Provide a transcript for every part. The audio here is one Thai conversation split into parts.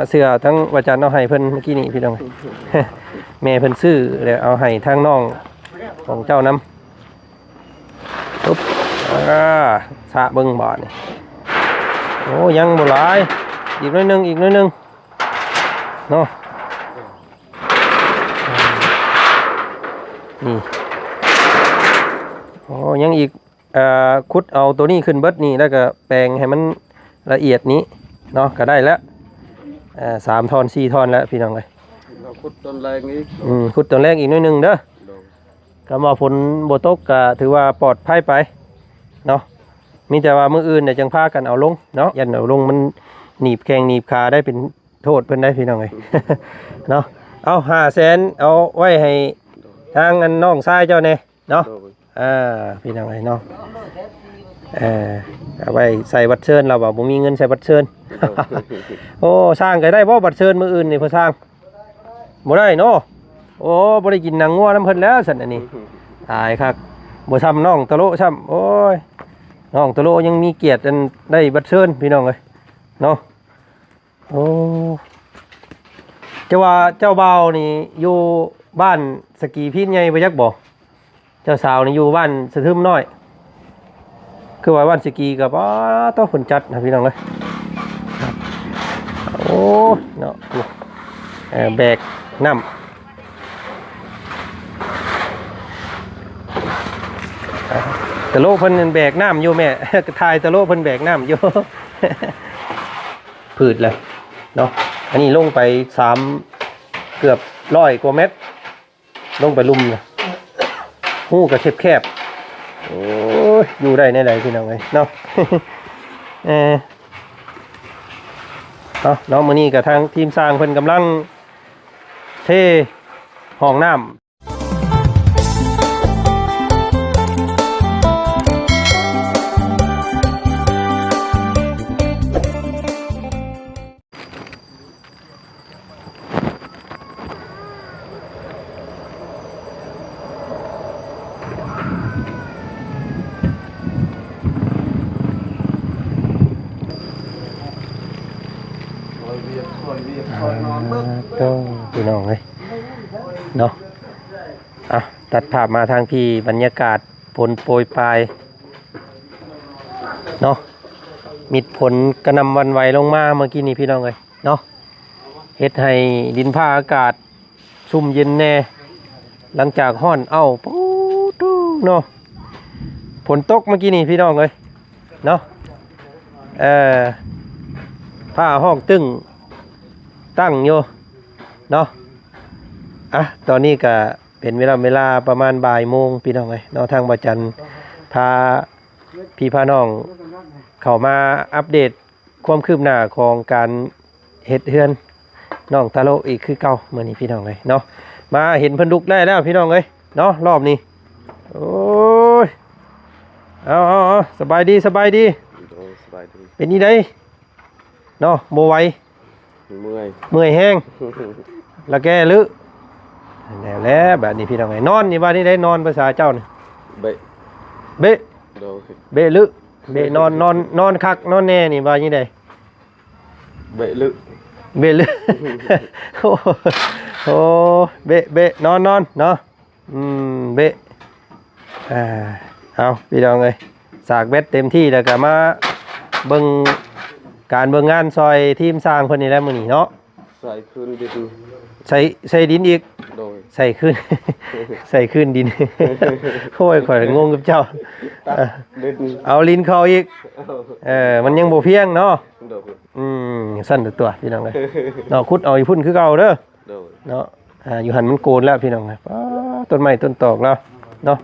เสื้อทั้งวาจารย์เอาให้เพิ่นเมื่อกี้นี่พี่น้อง แม่เพิ่นซื้อแล้วเอาให้ทางน้องของเจ้านำปุ๊บสะเบิ่งบาดนี่โอ้ยังบ่หลายอีกน้อยหนึงเนาะนี่โอ้ยังอีกขุดเอาตัวนี้ขึ้นเบิดนี่แล้วก็แปลงให้มันละเอียดนี้เนาะก็ได้แล้ว3 ท่อน 4 ท่อนแล้วพี่น้องเลยเราขุดต้นแรงอีกขุดต้นแรกอีกนิดนึงเด้อก็มาฝนบ่ตกก็ถือว่าปลอดภัยไปเนาะมีแต่ว่ามื้ออื่นเนี่ยจังพากันเอาลงเนาะยันเอาลงมันหนีบแข้งหนีบขาได้เป็นโทษเพิ่นได้พี่น้องเลย เนาะเอา500,000เอาไว้ให้ทางอันน้องชายเจ้าแน่เนาะพี่น้องเลยเนาะเอาไว้ใส่บัตรเชิญเราบอกผมมีเงินใส่บัตรเชิญ โอ้สร้างก็ได้บ่บัตรเชิญมืออื่นนี่เพื่อสร้างบ่ได้เนาะโอ้บ่ได้กินหนังงัวน้ำเพิ่นแล้วสันอันนี้ตายครับบ่ซ้ำน้องตะโลซ้ำโอ้ยน้องตะโลยังมีเกียรติอันได้บัตรเชิญพี่น้องเลยเนาะโอ้เจ้าว่าเจ้าบ่าวนี่อยู่บ้านสกีพีนใหญ่ไปยักบ่เจ้าสาวนี่อยู่บ้านสะทึมน้อยคือว่าวันสกีกับต้องฝนจัดนะพี่น้องเลยโอ้เนาะแบกน้ำตะโลเพิ่นแบกน้ำอยู่แม่ทายตะโลเพิ่นแบกน้ำอยู่ ผืดเลยเนาะอันนี้ลงไปเกือบ100 กว่าเมตรลงไปลุ่มนะหู้กับแคบโอ้ยอยู่ได้ในไหนพี่น้องเลยเนาะ เนาะมื้อนี้กับทางทีมสร้างเพิ่นกำลังเทห้องน้ำพี่น้องเลยเนาะตัดภาพมาทางพี่บรรยากาศฝนโปรยปลายเนาะมิดฝนกระนำวันไหวลงมาเมื่อกี้นี้พี่น้องเลยเนาะเฮ็ดให้ดินผ้าอากาศซุ่มเย็นแน่หลังจากห้อนปูดูเนาะฝนตกเมื่อกี้นี้พี่น้องเลยเนาะผ้าห้องตึ้งตั้งอยู่เนาะตอนนี้ก็เป็นเวลาประมาณบ่ายโมงพี่น้องเลยเนาะทางบาจันพาพี่พาน้องเข้ามาอัปเดตความคืบหน้าของการเฮ็ดเฮือนน้องตะโลอีกคือเก่าเมื่อนี้พี่น้องเลยเนาะมาเห็นเพิ่นลุกได้แล้วพี่น้องเลยเนาะรอบนี้โอ้ยเอาสบายดีเป็นนี่ได้เนาะโมไหวเมื่อยแห้งแล้วแกลึแล้วแบบนี้พี่น้องไงนอนนี่ว่านี่ได้นอนภาษาเจ้านี่เบะลึเบะนอนคักนอนแน่นี่ว่านี่ได้เบะลึโอ้เบะนอนเนาะเบะเอาพี่น้องเลยสากเบ็ดเต็มที่แล้วก็มาเบิ่งงานซอยทีมสร้างคนนี้แล้วมื้อนี้เนาะใส่คืนดินใส่ดินอีกใส่คืนดินโอ้ยข่อยงงกับเจ้าเอาลิ้นเข้าอีกมันยังบ่เพียงเนาะสั้นตัวพี่น้องเลยเนาะขุดเอาอีพุ่นคือเก่าเด้อเนาะอยู่หันมันโกนแล้วพี่น้องเลยต้นไม้ต้นตอกแล้วเนาะ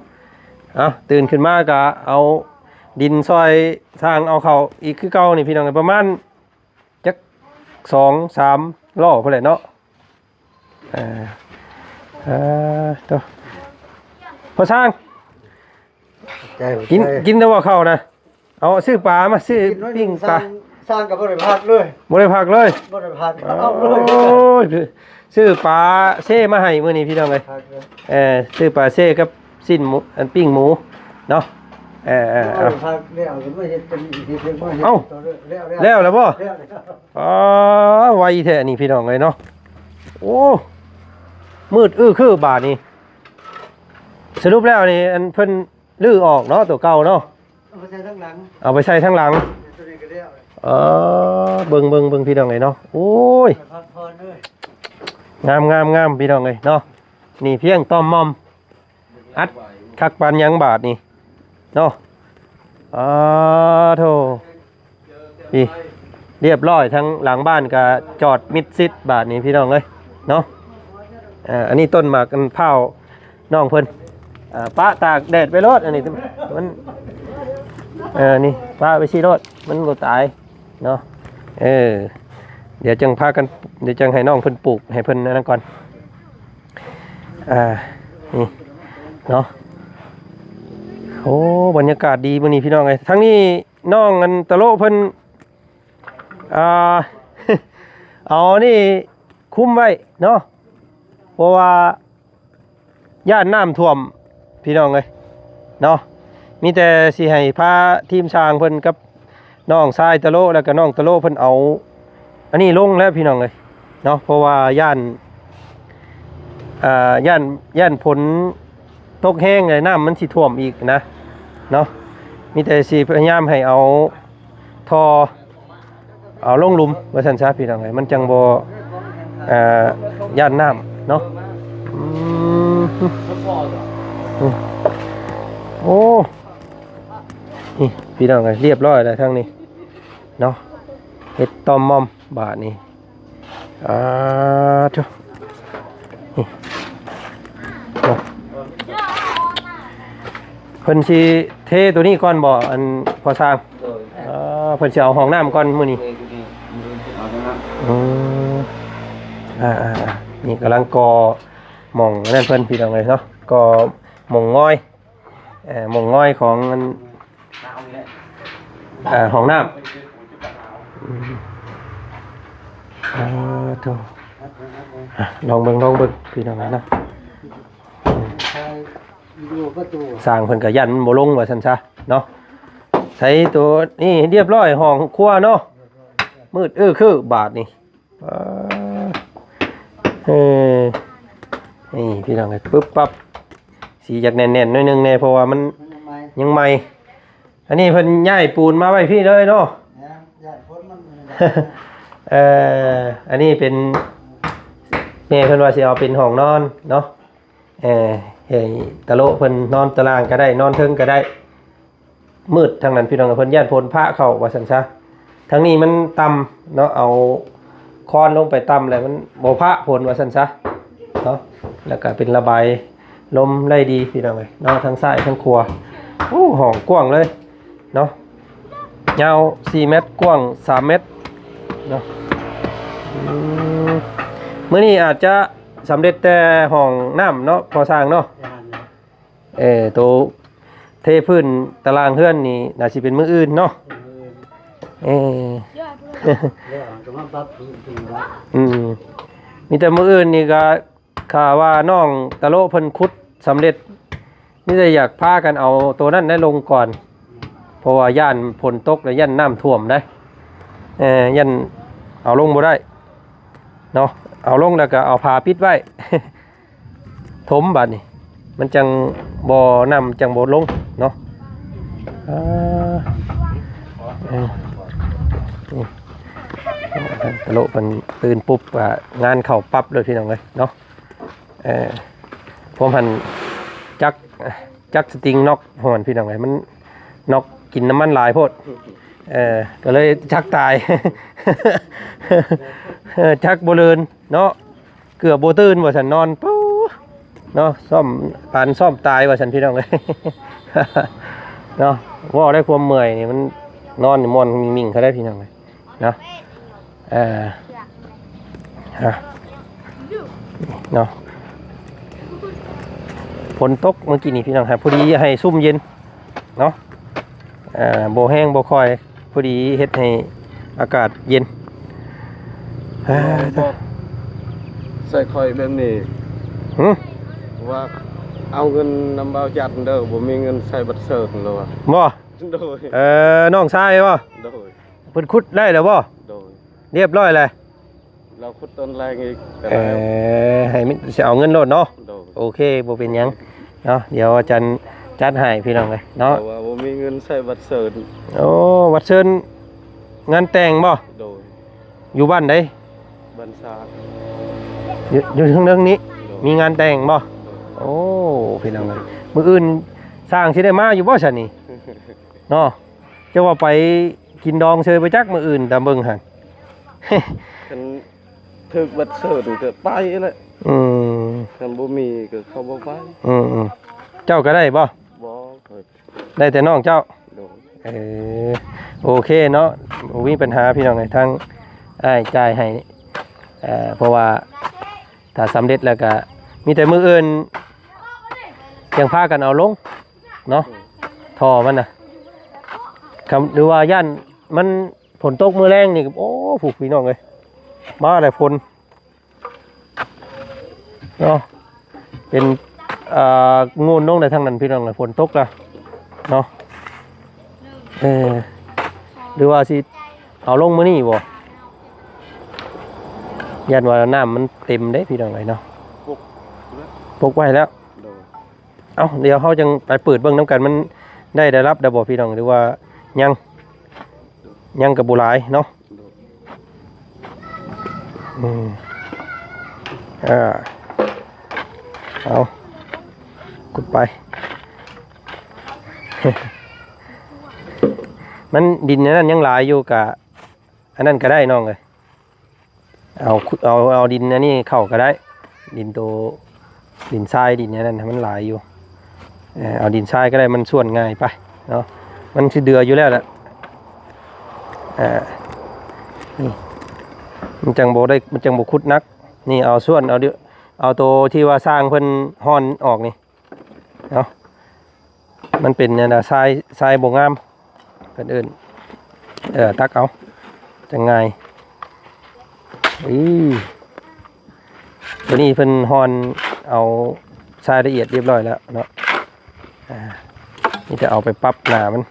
ตื่นขึ้นมาก็เอาดินซอยสร้างเอาเขาอีกคือเก่านี่พี่น้องประมาณจัก2-3 ล้อพอแหละเนาะตัวพอสร้างกินแต่ว่าเข้านะเอาซื้อปลามาซื้อปิ้งปลาสร้างกับบริพักเลยบริพักเลยเอาเลยโอ้ยซื้อปลาเซ่มาให้มื้อนี้พี่น้องเลยซื้อปลาเซ่กับสิ้นหมูปิ้งหมูเนาะ เอาพักแล้วก็ไม่เห็นเป็นอีกเพียงว่าเห็นตัวแล้วแล้วแล้วบ่ แล้ว อ๋อไวแท้นี่พี่น้องเลยเนาะโอ้มืดคือบาดนี้สรุปแล้วนี่อันเพิ่นลื้อออกเนาะตัวเก่าเนาะ เอาไปใส่ทั้งหลัง เอาไปใส่ทั้งหลัง ตัวนี้ก็แล้ว เบิ่งพี่น้องเลยเนาะโอ้ย พักผ่อนเลย งามพี่น้องเลยเนาะนี่เพียงต้อมมอมอัดคักปานยังบาทนี่เนาะโธ่พี่เรียบร้อยทั้งหลังบ้านก็จอดมิดซิดบาทนี่พี่น้องเลยเนาะอันนี้ต้นหมากกันเผาน้องเพิ่นปะตากแดดไปรถอันนี้มันนี่ปะไปชี้รถมันบ่ตายเนาะเดี๋ยวจังพากันเดี๋ยวจังให้น้องเพิ่นปลูกให้เพิ่นนั่นก่อนนี่เนาะโอ้บรรยากาศดีมื้อนี้พี่น้องเอ้ยทั้งนี้น้องอันตะโลเพิ่นเอานี่คุ้มไว้เนาะเพราะว่าย่านน้ำท่วมพี่น้องเอ้ยเนาะมีแต่สิให้พาทีมช้างเพิ่นกับน้องชายตะโลแล้วก็น้องตะโลเพิ่นเอาอันนี้ลงแล้วพี่น้องเอ้ยเนาะเพราะว่าย่านผลตกแห้งเลยน้ำมันสิท่วมอีกนะเนาะมีแต่สิพยายามให้เอาทอเอาลงหลุมว่าซั่นซะพี่น้องเอ้ยมันจังบ่ย่านน้ำเนาะโอ้นี่พี่น้องเอ้ยเรียบร้อยแล้วทั้งนี้เนาะเฮ็ดต้อมมอมบาทนี้จ้ะนี่เพิ่นสิเทตัวนี้ก่อนบ่อันพอสร้างเพิ่นสิเอาห้องน้ำก่อนมื้อนี้นี่กำลังก่อหม่องนั่นเพิ่นพี่น้องเลยเนาะก่อหม่องง้อยหม่องง้อยของห้องน้ำลองเบิ่งพี่น้องเนาะสร้างเพิ่นก็ยันบ่ลงว่าซั่นซะเนาะใช้ตัวนี่เรียบร้อยห้องครัวเนาะมืดคือบาทนี่นี่พี่น้องเอ้ยปึ๊บปั๊บสีจากแน่นๆหน่อยนึงแน่เพราะว่ามันยังใหม่อันนี้เพิ่นย้ายปูนมาไว้พี่เลยเนาะอันนี้เป็นแม่เพิ่นว่าสิเอาเป็นห้องนอนเนาะเฮ้ยตะโลเพิ่นนอนตารางก็ได้นอนเทิงก็ได้มืดทางนั้นพี่น้องเพิ่นย่านพลพระเข้าว่าซั่นซะทางนี้มันต่ำเนาะเอาคอนลงไปต่ำแล้วมันบ่พระพลว่าซั่นซะเนาะแล้วก็เป็นระบายลมได้ดีพี่น้องเอ้ยเนาะทางซ้ายทางขวาโอ้ห้องกว้างเลยเนาะยาว4เมตรกว้าง3เมตรเนาะมื้อนี้อาจจะสำเร็จแต่ห้องน้ำเนาะพอสร้างเนาะตัวเทพื้นตารางเฮือนนี่น่าสิเป็นมื้ออื่นเนาะมีแต่มื้ออื่นนี่ก็ข่าวว่าน้องตะโลเพิ่นขุดสำเร็จนี่จะอยากพากันเอาตัวนั้นได้ลงก่อนเพราะว่าย่านฝนตกและย่านน้ำท่วมได้ย่านเอาลงบ่ได้เนาะเอาลงแล้วก็เอาผ้าปิดไว้ ถมบัดนี่มันจังบ่น้ำจังบ่ลงเนาะตะโลมันตื่นปุ๊บงานเข้าปั๊บเลยพี่น้องเลยเนาะผมหันจักสติงน็อกหอนพี่น้องเลยมันน็อกกินน้ำมันหลายโพดก็เลยจักตาย จักโบเลินเนาะเกือบโบตื่นว่าฉันนอนปุ๊บเนาะซ่อมปานซ่อมตายว่าฉันพี่น้องเลย เนาะว่าได้ความเมื่อยนี่มันนอนมอนมิ่งเขาได้พี่น้องเลยเนาะเนาะฝนตกเมื่อกี้นี่พี่น้องครับพอดีให้ซุ่มเย็นเนาะโบแห้งโบคอยพอดีเฮ็ดให้อากาศเย็นใส่คอยแบบนี้ว่า เอาเงินนำเบาจัดเด้อบ่มีเงินใส่บัตรเสิร์ฟหรอก บ่ โดย น้องชายบ่ โดย เพิ่นขุดได้แล้วบ่ โดย เรียบร้อยเลย เราขุดต้นแรงอีกแต่ ให้มันสิเอาเงินโลดเนาะ โดย โอเคบ่เป็นหยังเนาะเดี๋ยวอาจารย์จัดให้พี่น้องเลยเนาะ แต่ว่าบ่มีเงินใส่บัตรเสิร์ฟ โอ้วัดเชิญงานแต่งบ่ โดย อยู่บ้านใด บัญชา อยู่ทางเรื่องนี้ มีงานแต่งบ่โอ้พี่น้องเลยมื้ออื่นสร้างสิได้มาอยู่บ่ซั่นนี่เนาะจะว่าไปกินดองเชยไปจักมื้ออื่นตามเบิ่งหั่น คันถึกบัตรเสิร์ฟก็ไปแหละ อืม คันบ่มีก็เขาบ่ไป อืมเจ้าก็ได้บ่ บ่เคย ได้แต่น้องเจ้า โดย โอเคเนาะบ่มีปัญหาพี่น้องเลยทั้งอ้ายจ่ายให้เพราะว่าถ้าสำเร็จแล้วก็มีแต่มื้ออื่นยังพากันเอาลงเนาะท่อมันน่ะคำหรือว่าย่านมันฝนตกมื้อแรงนี่โอ้ผูกพี่น้องเลยมาอะไรฝนเนาะเป็นงูนลงในทางนั้นพี่น้องเลยฝนตกละเนาะหรือว่าสิเอาลงมื้อนี้บ่ย่านว่าน้ำมันเต็มเด้พี่น้องเลยเนาะ ปุ๊ก ปกไว้แล้ว โดย เอาเดี๋ยวเขาจังไปเปิดเบิ่งน้ำกันมันได้รับได้บ่พี่น้องหรือว่ายังกับบุหลายเนาะ โดย อืมอ่าเอาขุดไป มันดินอันนั้นยังหลายอยู่กะอันนั้นก็ได้น้องเลยเอาดินอันนี้เข้าก็ได้ดินโตดินทรายดินอันนั้นมันหลายอยู่เอาดินทรายก็ได้มันส่วนง่ายไปเนาะมันสิเดืออยู่แล้วแหละนี่มันจังโบได้มันจังโบคุดนักนี่เอาส่วนเอาตัวที่ว่าสร้างเพิ่นห่อนออกนี่เนาะมันเป็นเนี่ยนะทรายโบงามเพิ่นเอิ้นตักเอาจังไงตัวนี้เพิ่นห่อนเอาทรายละเอียดเรียบร้อยแล้วเนาะนี่จะเอาไปปรับหนามัน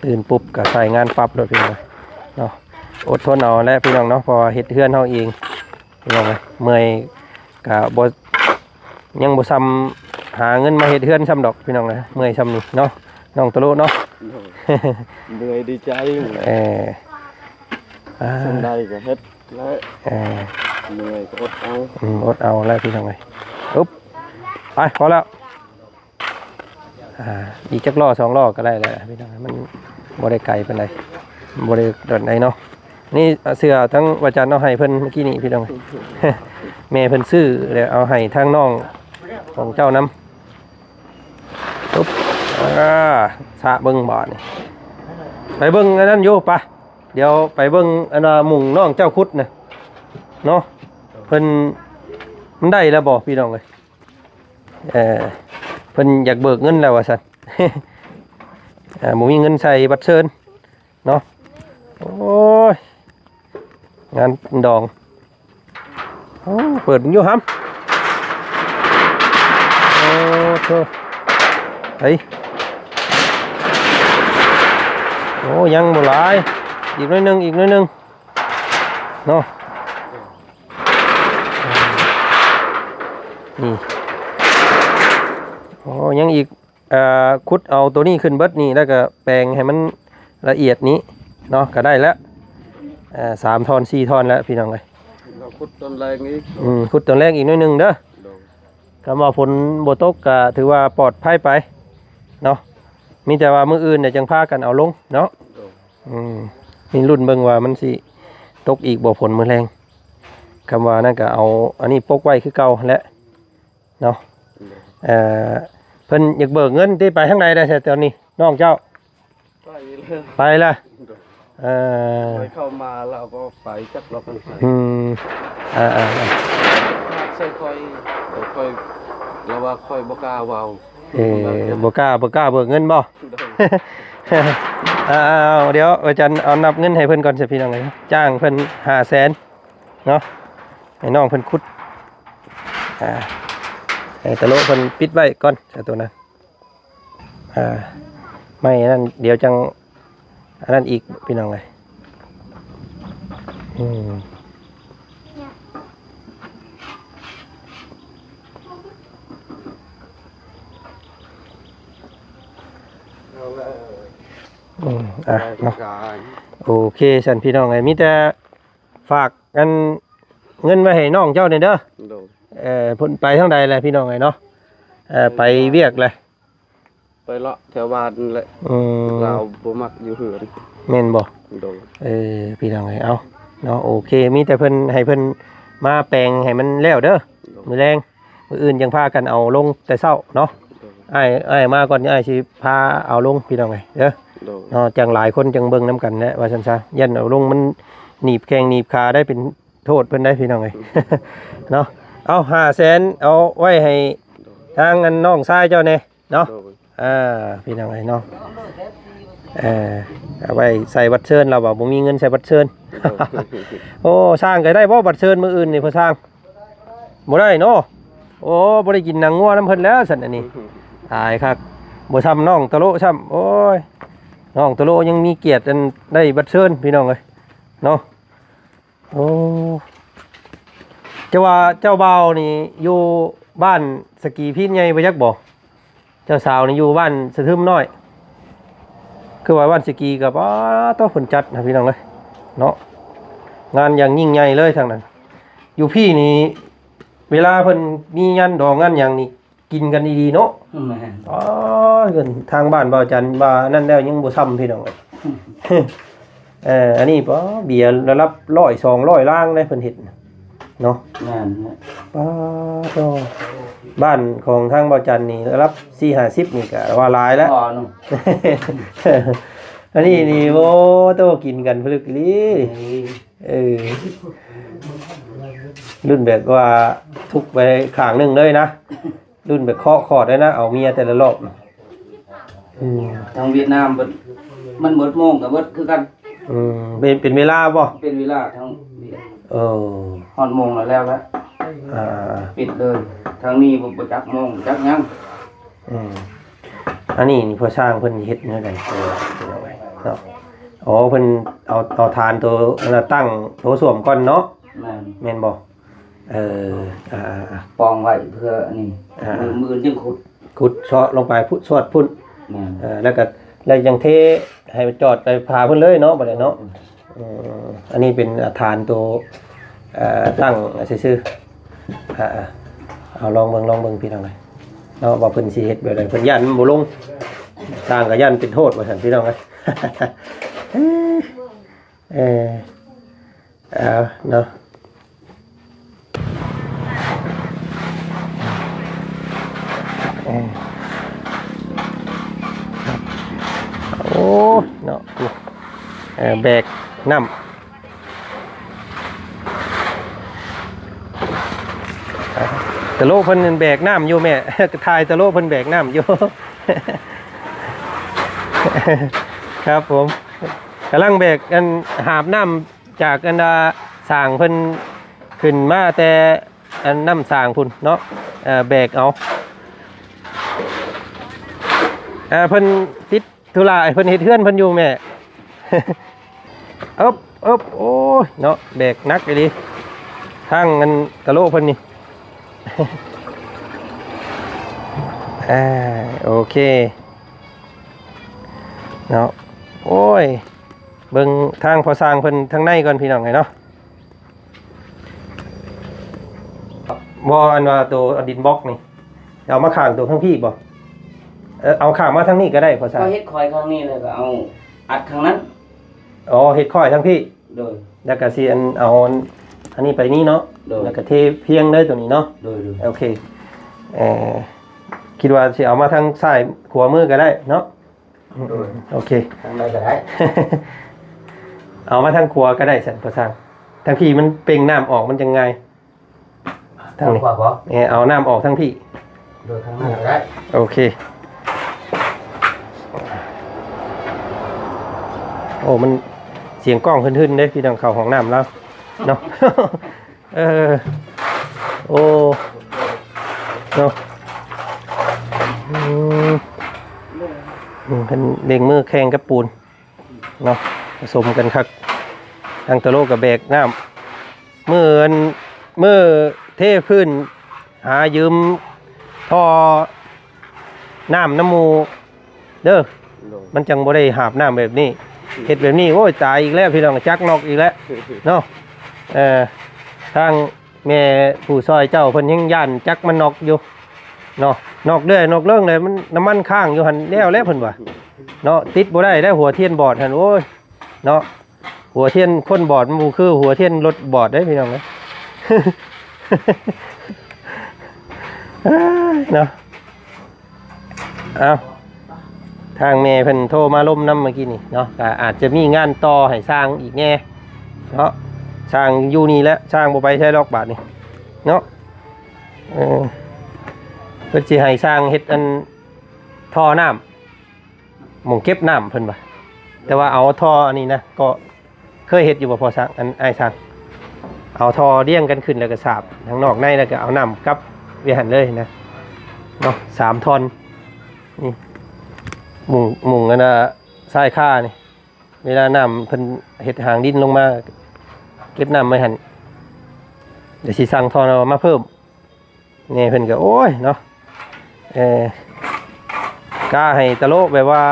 ตื่นปุ๊บก็ใส่งานปรับเลยพี่น้องเนาะอดทนเอาและพี่น้องเนาะพอเฮ็ดเฮือนเฮาเองพี่น้องเมื่อยก็บ่ยังบ่ซ้ำหาเงินมาเฮ็ดเฮือนซ้ำดอกพี่น้องนะเมื่อยซ้ำนี่เนาะน้องตะโลเนาะ เหนื่อยดีใจ สำได้ก็เฮ็ดและเหนื่อยก็อดเอา อดเอาแล้วพี่น้องเลยอุ๊บไปพอแล้วอีกจักล้อ2ล้อก็ได้แล้วพี่น้องมันบ่ได้ไกลปานใดบ่ได้ดอนใดเนาะนี่เสื้อทั้งวัจันทร์เอาให้เพิ่นเมื่อกี้นี่พี่น้อง แม่เพิ่นซื้อแล้วเอาให้ทางน้องของเจ้านำปุ๊บสะเบิ่งบ่อนี่ไปเบิ่งอันนั้นอยู่ปะเดี๋ยวไปเบิ่งอันว่าหมุ่งน้องเจ้าคุดน่ะเนาะเพิ่นมันได้แล้วบ่พี่น้องเอ้ยเพิ่นอยากเบิกเงินแล้วว่าซั่น บ่มีเงินใส่บัตรเชิญเนาะโอ้ยงานดองเปิดอยู่หำโอ้โธ่เฮ้ยโอ้ยังบ่หลายอีกหน่อยหนึงเนาะนี่โอ้ยังอีกขุดเอาตัวนี้ขึ้นเบิดนี่แล้วก็แปลงให้มันละเอียดนี้เนาะก็ได้แล้ว3 ท่อน 4 ท่อนแล้วพี่น้องเอ้ย เราขุดต้นแรงอีก ขุดตัวแรกอีกหน่อยหนึงเด้อคำว่าฝนบ่ตกก็ถือว่าปลอดภัยไปเนาะมีแต่ว่ามื้ออื่นเนี่ยจังพากันเอาลงเนาะมีรุ่นเบิ่งว่ามันสิตกอีกบ่ฝนมื้อแรงคำว่านั่นก็เอาอันนี้ปกไว้คือเก่าแหละเนาะเพิ่นอยากเบิกเงินที่ไปทางใดได้แต่ตอนนี้น้องเจ้า ไปเลย ไปละไปเข้ามาเราก็ไปจักรอบกันไป ใส่ค่อยเราว่าค่อยบ่กล้าเว้า บ่กล้าเบิกเงินบ่ เดี๋ยวอาจารย์เอานับเงินให้เพิ่นก่อนสิพี่น้องเอ้ยจ้างเพิ่น500,000เนาะ ให้น้องเพิ่นขุดให้ตะโลเพิ่นปิดไว้ก่อนซะตัวนั้นไม่นั่นเดี๋ยวจังอันนั้นอีกพี่น้องเลยเนาะโอเคสันพี่น้องไงมีแต่ฝากกันเงินไว้ให้น้องเจ้าเนี่ยเด้อพ้นไปทางใดแหละพี่น้องไงเนาะไปเวียกเลยไปเลาะแถวบ้านเลยเราบ่มักอยู่เหือนแม่นบ่พี่น้องไงเอาเนาะโอเคมีแต่เพิ่นให้เพิ่นมาแปลงให้มันแล้วเด้อมื้อแรงมื้ออื่นยังพากันเอาลงแต่เช้าเนาะอ้ายมาก่อนอ้ายสิพาเอาลงพี่น้องไงเด้อเนาะจังหลายคนจังเบิ่งนํกันแหละว่าซั่นซะยันเอาลงมันหนีบแข้งหนีบขาได้เป็นโทษเพิ่นได้พี่น้องไง เนาะเอา500,000เอาไว้ให้ทางอันน้องชายเจ้าแน่เนาะพี่น้องไงเนาะเอาไว้ใส่บัตรเชิญเราบอกบ่มีเงินใส่บัตรเชิญ โอ้สร้างก็ได้บ่บัตรเชิญมื้ออื่นนี่เพิ่นสร้างบ่ได้เนาะโอ้บ่ได้กินหนังงัวน้ำเพิ่นแล้วซั่นอันนี้ตายคักบ่ซ้ำน้องตะโลซ้ำโอ้ยน้องตะโลยังมีเกียรติอันได้บัตรเชิญพี่น้องเอ้ยเนาะโอ้จะว่าเจ้าบ่าวนี่อยู่บ้านสกีพีนใหญ่บ่ยักบ่เจ้าสาวนี่อยู่บ้านสะทึมน้อยคือว่าบ้านสกีกับต้องผลจัดนะพี่น้องเลยเนาะงานอย่างยิ่งใหญ่เลยทางนั้นอยู่พี่นี่เวลาเพิ่นมีงานดองงานอย่างนี้กินกันดีๆเนาะเกินทางบ้านบ่าวจันบ่านั่นแล้วยังบ่ซ้ำพี่น้องเลยอันนี้ป้อเบียร์ระดับ100-200ล้างได้เพิ่นเฮ็ดเนาะป้าบ้านของทางบ่าวจันนี่ระดับ4-50นี่ก็ว่าหลายแล้วอันนี้นี่โอ้โตกินกันพลึกลีรุ่นแบบว่าทุกไปข้างนึงเลยนะรุ่นแบบเคาะคอดได้นะเอาเมียแต่ละรอบทางเวียดนามมันหมดโมงกับหมดคือกันเป็นเวลาบ่เป็นเวลาทั้งฮอดโมงแล้วปิดเลยทางนี้บ่จักโมงจักยังอันนี้นี่พอสร้างเพิ่นเฮ็ดแนวใดเนาะอ๋อเพิ่นเอาฐานตัวนั้นตั้งโถส้วมก่อนเนาะแม่นบ่ปองไว้เพื่ออันนี้มือจึงขุดเซาะลงไปพุสวดพุ่นแล้วยังเทให้จอดไปพาเพิ่นเลยเนาะบัดนี้เนาะอันนี้เป็นฐานตัวตั้งซื่อเอาลองเบิ่งพี่น้องเลยเนาะว่าเพิ่นสิเฮ็ดแบบใดเพิ่นย่านมันบ่ลงสร้างก็ย่านเป็นโทษว่าซั่นพี่น้องเอ้ยเนาะโอ้เนาะแบกน้ำตะโลเพิ่นแบกน้ำอยู่แม่ทายตะโลเพิ่นแบกน้ำอยู่ ครับผมกำลังแบกกันหาบน้ำจากอันสร้างเพิ่นขึ้นมาแต่อันน้ำสร้างพุ่นเนาะแบกเอาเพิ่นติดธุระเพิ่นเฮ็ดเฮือนเพิ่นอยู่แม่โอ้ยเนาะแบกนักเลยดิทางเงินตะโลเพิ่นนี่โอเคเนาะโอ้ยเบิ่งทางพอสร้างเพิ่นทางในก่อนพี่น้องไงเนาะบ่อันว่าตัวดินบล็อกนี่เอามาข้างตัวข้างพี่บ่เอาข้างมาทางนี้ก็ได้พอสร้างก็เฮ็ดคอยข้างนี้เลยก็เอาอัดข้างนั้นอ๋อเฮ็ดค่อยทางพี่โดยแล้วก็สิเอาอันนี้ไปนี่เนาะแล้วก็เทเพียงได้ตัวนี้เนาะโอเคคิดว่าสิเอามาทางซ้ายขวามือก็ได้เนาะโอเคทางใดก็ได้ เอามาทางขวาก็ได้สันพอสร้างทางพี่มันเป่งน้ำออกมันจังไงทางนี้เอาน้ำออกทางพี่โดยทางนั้นก็ได้โอเคโอ้มันเสียงกล้องขึ้นๆได้พี่น้องเข้าห้องน้ำแล้วเนาะ โอ้เนาะเป็นเบ่งมือแข่งกับปูนเนาะผสมกันคักทางตะโลกับแบกน้ำมือเทพื้นหายืมท่อน้ำมูเด้อมันจังบ่ได้หาบน้ำแบบนี้เฮ็ดแบบนี้โอ้ยตายอีกแล้วพี่น้องจักนอกอีกแล้วเนาะทางแม่ผู้ซอยเจ้าเพิ่นยังย่านจักมันนอกอยู่เนาะนอกเรื่อยนอกเรื่องเลยมันน้ำมันข้างอยู่หั่นแล้วเพิ่นว่าเนาะติดบ่ได้หัวเทียนบอดหั่นโอ้ยเนาะหัวเทียนคนบอดมันบ่คือหัวเทียนรถบอดเด้พี่น้องเนาะเอาทางแม่เพิ่นโทรมาล้มน้ำเมื่อกี้นี่เนาะก็อาจจะมีงานต่อให้สร้างอีกแน่เนาะสร้างอยู่นี่แล้วสร้างบ่ไปใช้ลอกบาทนี่เนาะเพิ่นสิให้สร้างเฮ็ดอันท่อน้ำหม่องเก็บน้ำเพิ่นว่าแต่ว่าเอาท่ออันนี้นะก็เคยเฮ็ดอยู่บ่พอสร้างอันอ้ายสร้างเอาท่อเรียงกันขึ้นแล้วก็สาบทางนอกในแล้วก็เอาน้ำกลับไว้หั่นเลยนะเนาะ3ท่อนนี่มุงอันน่ะทรายค่านี่เวลาน้ำเพิ่นเฮ็ดหางดินลงมาเก็บน้ำไว้หั่นเดี๋ยวสิสั่งท่อมาเพิ่มนี่เพิ่นก็โอ้ยเนาะกล้าให้ตะโลแบบว่า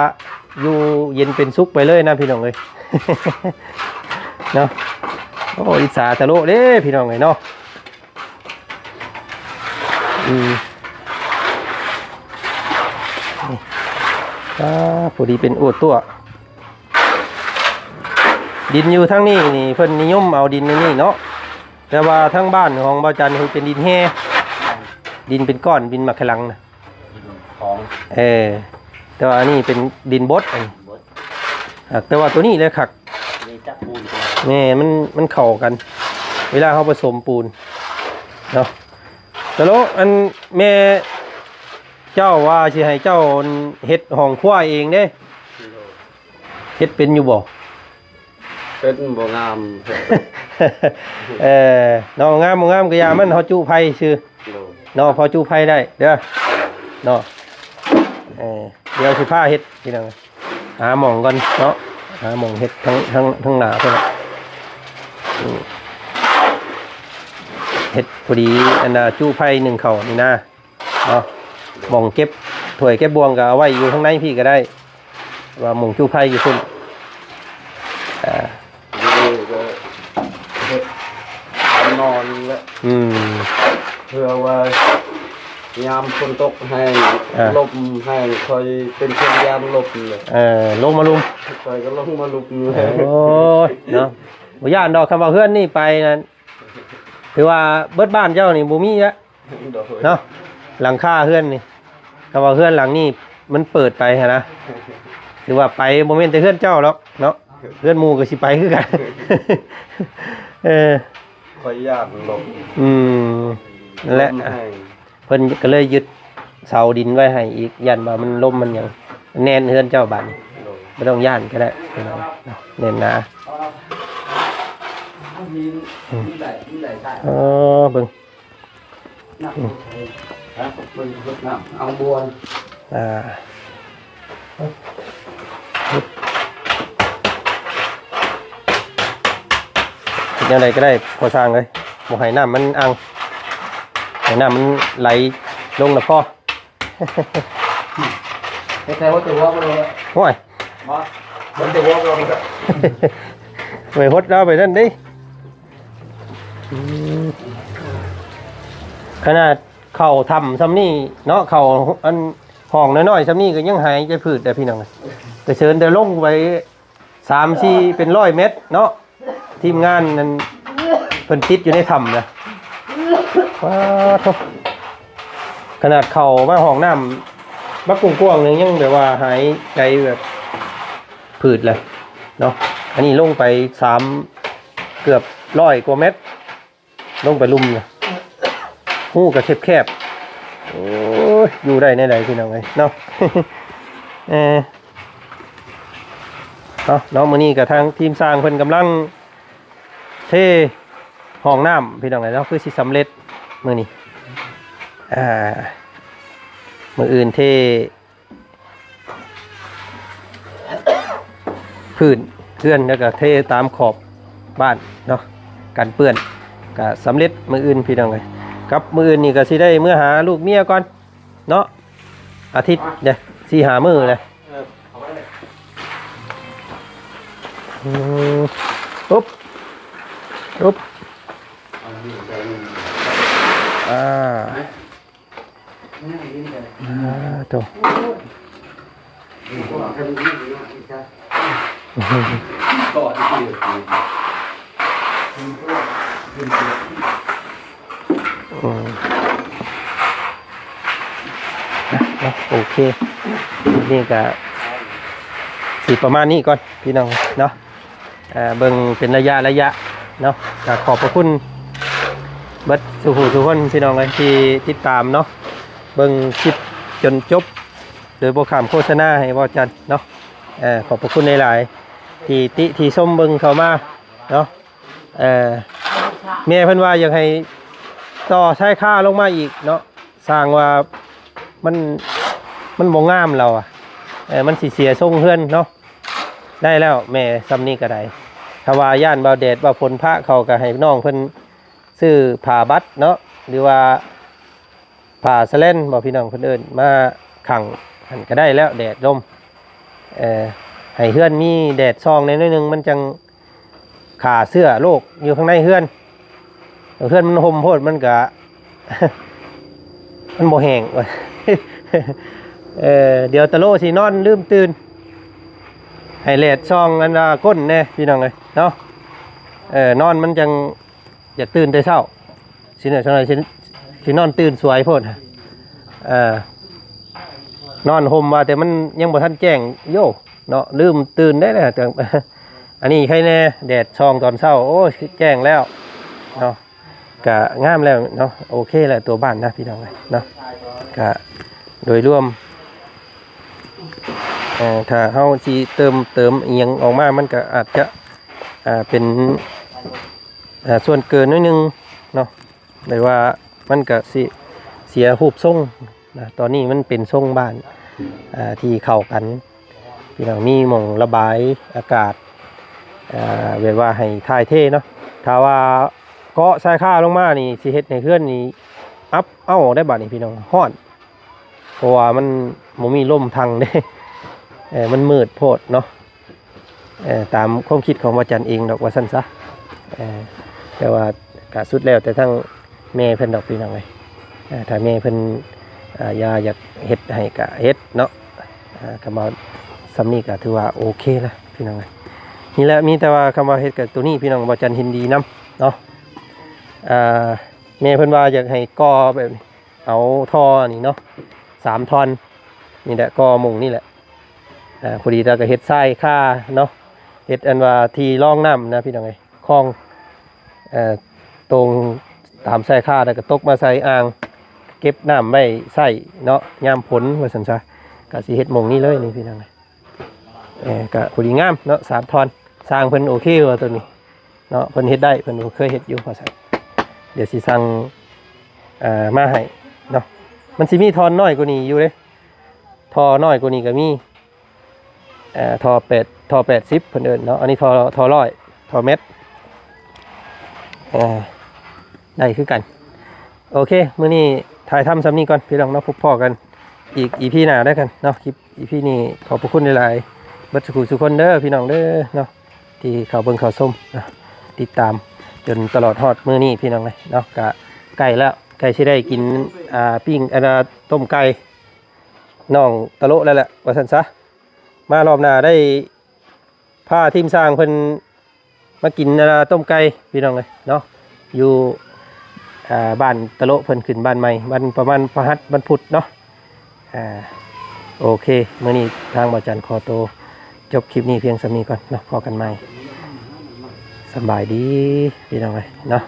อยู่เย็นเป็นสุขไปเลยนะพี่น้องเอ้ย เนาะโอ้อิจฉาตะโลเด้พี่น้องเอ้ยเนาะพอดีเป็นอวดตัวดินอยู่ทั้งนี้นี่เพิ่นนิยมเอาดินนี่เนาะแต่ว่าทั้งบ้านของบ่าวจันทร์คือเป็นดินแห้ดินเป็นก้อนดินหมักขลังนะของแต่ว่าอันนี้เป็นดินบดแต่ว่าตัวนี้เลยคักนี่มันเข้ากันเวลาเขาผสมปูนเนาะแต่แล้วอันแม่เจ้าว่าสิให้เจ้าเฮ็ดห้องครัวเองเด้เฮ็ดเป็นอยู่บ่เป็นบ่งาม น้องงามบ่งามก็อย่ามันเฮาจุไผซื่อเนาะพอจุไผได้เด้อเนาะเดี๋ยวสิพาเฮ็ดพี่น้องหาหม่องก่อนเนาะหาหม่องเฮ็ดทั้งหน้าเพิ่นเฮ็ดพอดีอันน่ะจุไผ1เข้านี่นะเนาะหม่องเก็บถ้วยเก็บบวงก็เอาไว้อยู่ข้างในพี่ก็ได้ว่าหม่องจุไผอยู่พุ่นนอนแล้วเพื่อว่ายามฝนตกให้ลมให้คอยเป็นเครื่องยามลมเลยลงมาลุมคอยก็ลงมาลุมเลยโอ้ยเนาะบ่ย่านดอกคำว่าเฮือนนี่ไปนั่นถือว่าเบิดบ้านเจ้านี่บ่มีแล้วเนาะหลังคาเฮือนนี่คำว่าเฮือนหลังนี่มันเปิดไปนะถือว่าไปบ่แม่นแต่เฮือนเจ้าหรอกเนาะเฮือนหมู่ก็สิไปคือกันคอยยากลมนั่นแหละเพิ่นก็เลยยึดเสาดินไว้ให้อีกยันว่ามันล่มมันหยังแน่นเฮือนเจ้าบ้านไม่ต้องย่านก็ได้แน่นนะเบิ่งเอาบัวยังไงก็ได้พอสร้างเลยบ่ให้น้ำมันอังให้น้ำมันไหลลงนะพ่อไม่ใช่ว่าตัววอกเลยโอ้ยมันตัววอกเลยไปฮดเราไปนั่นดิขนาดเข่าทำซ้ำนี่เนาะเข่าอันห้องน้อยๆซ้ำนี่ก็ยังหายใจผืดแต่พี่น้องไปเชิญเดินลงไป3-4เป็น100 เมตรเนาะทีมงานนั้นเพิ่นติดอยู่ในถ้ำนะว้าวขนาดเข่ามาห้องน้ำบักกุ้งกวางนึงยังแบบว่าหายใจแบบผืดเลยเนาะอันนี้ลงไปเกือบ100 กว่าเมตรลงไปลุ่มนะหู้กับแคบๆโอ้ยอยู่ได้ในไหนพี่น้องไงเนาะเนาะมื้อนี้กับทางทีมสร้างเพิ่นกำลังเท ห้องน้ำพี่น้องเนาะคือสิสำเร็จมื้อนี้มื้ออื่นเทพื้นเพื่อนแล้วก็เทตามขอบบ้านเนาะกันเปื้อนก็สำเร็จมื้ออื่นพี่น้องเลยกับมื้ออื่นนี่ก็สิได้เมื่อหาลูกเมียก่อนเนาะอาทิตย์เด้4-5 มื้อเลยปุ๊บปุ๊บตัวโอเคนี่ก็สิประมาณนี้ก่อนพี่น้องเนาะเบิ่งเป็นระยะเนาะก็ขอบพระคุณเบิดสุขุสุขคนพี่น้องเลยที่ติดตามเนาะเบิ่งคลิปจนจบโดยโปรแกรมโฆษณาให้บ่จันเนาะขอบพระคุณหลายๆที่ส้มเบิ่งเข้ามาเนาะแม่เพิ่นว่าอยากให้ต่อใช้ค่าลงมาอีกเนาะสร้างว่ามันบ่งามเรามันสิเสียทรงเฮือนเนาะได้แล้วแม่ซ้ำนี้ก็ได้ถ้าว่าย่านบ่าวแดดบ่าวฝนพระเขาก็ให้น้องเพิ่นซื้อผ้าบัดเนาะหรือว่าผ้าสแลนบ่พี่น้องเพิ่นเอิ้นมาขังหันก็ได้แล้วแดดลมให้เฮือนมีแดดซองในน้อยนึงมันจังขาเสื้อโลกอยู่ข้างในเฮือนมันห่มโพดมันก็ มันบ่แห้ง เดี๋ยวตะโลสินอนลืมตื่นให้แดดซองอันว่าก้นแน่พี่น้องเอ้ยเนาะนอนมันจังอยากตื่นแต่เช้าสิเนี่ยจังได๋สินอนตื่นสวยโพดนอนห่มว่าแต่มันยังบ่ทันแจ้งโยเนาะลืมตื่นได้แล้วแต่ อันนี้ใครแน่แดดซองตอนเช้าโอ้แจ้งแล้วเนาะก็งามแล้วเนาะโอเคแล้วตัวบ้านนะพี่น้องเนาะก็โดยรวมถ้าเฮาสิเติมอีหยังออกมามันก็อาจจะเป็นส่วนเกินนิดนึงเนาะหมายว่ามันก็สิเสียรูปทรงนะตอนนี้มันเป็นทรงบ้านที่เข้ากันพี่น้องมีหม่องระบายอากาศเรียกว่าให้ถ่ายเทเนาะถ้าว่าเกาะสายค่าลงมานี่สิเฮ็ดให้เคลื่อนนี่อัพได้บัดนี้พี่น้องฮ้อนเพราะว่ามันบ่มีลมทางเด้มันมืดโพดเนาะตามความคิดของอาจารย์เองดอกว่าซั่นซะแต่ว่าก็สุดแล้วแต่ทั้งแม่เพิ่นดอกพี่น้องเอ้ยถ้าแม่เพิ่นอยากเฮ็ดให้ก็เฮ็ดเนาะก็มาซ้ำนี้ก็ถือว่าโอเคแล้วพี่น้องเอ้ยนี่แหละมีแต่ว่าคำว่าเฮ็ดกับตัวนี้พี่น้องอาจารย์เห็นดีนำเนาะแม่เพิ่นว่าอยากให้ก่อแบบเอาท่อนี่เนาะ3 ท่อนนี่แหละก่อมุงนี่แหละพอดีเราก็เฮ็ดทรายค่าเนาะเฮ็ดอันว่าที่รองน้ำนะพี่น้องเอ้ยคลองตรงตามทรายค่าแล้วก็ตกมาใส่อ่างเก็บน้ำไว้ใส่เนาะยามฝนว่าซั่นซะก็สิเฮ็ดมุงนี่เลยนี่พี่น้องเอ้ยก็พอดีงามเนาะ3 ท่อนสร้างเพิ่นโอเคว่าตัวนี้เนาะเพิ่นเฮ็ดได้เพิ่นเคยเฮ็ดอยู่ว่าซั่นเดี๋ยวสิสั่งมาให้เนาะมันสิมีท่อนน้อยกว่านี้อยู่เด้ท่อน้อยกว่านี้ก็มีท่อ80เพิ่นเอิ้นเนาะอันนี้ท่อ100ท่อเม็ดได้คือกันโอเคมื้อนี้ถ่ายทำซ้ำนี้ก่อนพี่น้องเนาะพบพ่อกันอีก EP หน้าได้กันเนาะคลิป EP นี้ขอบพระคุณหลายๆบัดสุขคนเด้อพี่น้องเด้อเนาะที่เข้าเบิ่งเข้าชมติดตามจนตลอดฮอดมื้อนี้พี่น้องเลยเนาะก็ใกล้แล้วใกล้สิได้กินปิ้งต้มไก่น้องตะโลแล้วแหละว่าซั่นซะมารอบหน้าได้พาทีมสร้างเพิ่นมากินต้มไก่พี่น้องเลยเนาะอยู่บ้านตะโลเพิ่นขึ้นบ้านใหม่วันประมาณพฤหัสวันพุธเนาะโอเคมื้อนี้ทางบ่จันขอตัวจบคลิปนี้เพียงส่ำนี้ก่อนเนาะพอกันใหม่สบายดีพี่น้องเลยเนาะ